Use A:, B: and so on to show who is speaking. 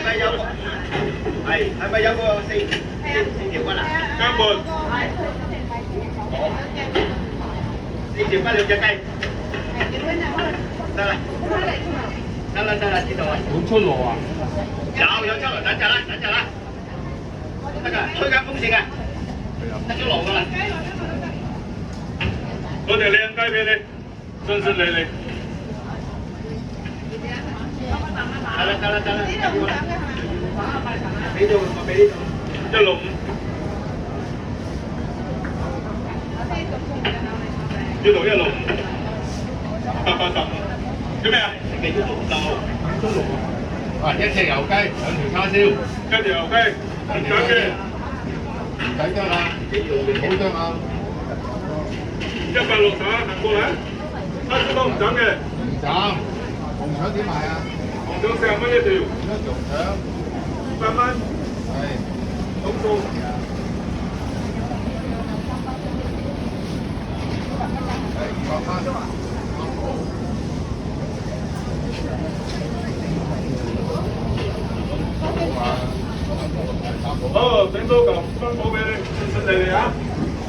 A: 咪有？係咪有個四條骨啊？
B: 姜末，
A: 四條骨兩隻雞。得啦，得啦，知道啊。
B: 冇出爐啊？
A: 有出爐，等陣啦，得㗎，吹緊風扇㗎，得咗爐㗎啦。
B: 嗰條靚雞俾你，順利。
A: 得啦，俾到我俾呢度。
B: 165。165。885。叫咩啊？
A: 俾咗爐豆。
C: 一隻油雞，兩條叉燒，
B: 一條牛雞，唔使嘅，
C: 唔使得啦，好得啊
B: 160行過嚟，叉燒都唔斬嘅，
C: 唔斬，紅腸點賣啊？
B: 紅腸40蚊一條，
C: 一條腸
B: 8蚊，
C: 係
B: 總數。
C: 200蚊。
B: 好，整多嚿分寶俾你，順利啊！